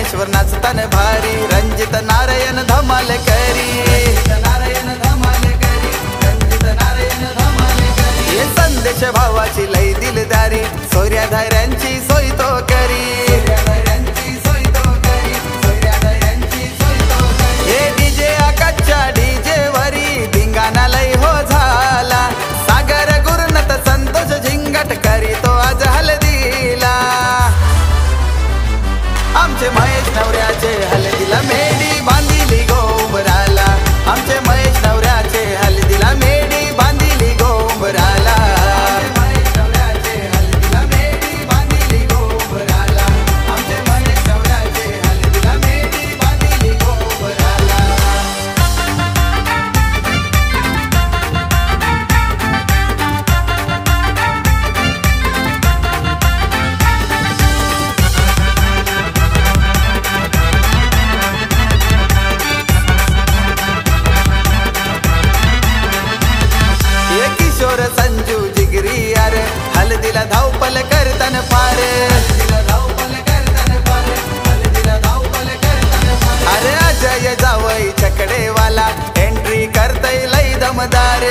ज्ञानेश्वर नाचतान भारी, रंजित नारायण धमाल करी, नारायण धमाल करी, रंजित नारायण धमाल करी। हे संदेश भावाची लई दिलदारी, सोयऱ्या धाऱ्यांची सोय तो करी, धाऱ्यांची सोय तो करी, सोयऱ्या धाऱ्यांची सोय तो करी। हे डीजे आकाशच्या डीजे वरी धिंगाणा लई हो झाला, सागर गुरुनाथ संतोष झिंगट करी तो आज हलदीला। आमचे महेश नवऱ्याचे हलदीला मेडी बांधिली गोंबराला, आमचे महेश नवऱ्याचे हलदीला मेडी बांधिली गोंबराला, महेश नवऱ्याचे हलदीला मेडी बांधिली गोंबराला, आमचे महेश नवऱ्याचे हलदीला मेडी बांधिली गोंबराला। किशोर संजू जिगरी यार हलदीला धावपल करतन पार, हलदीला धावपल करतन पार, हलदीला धावपल करतन पार। अरे अजय जावई चकडेवाला एंट्री करतय लई दमदार।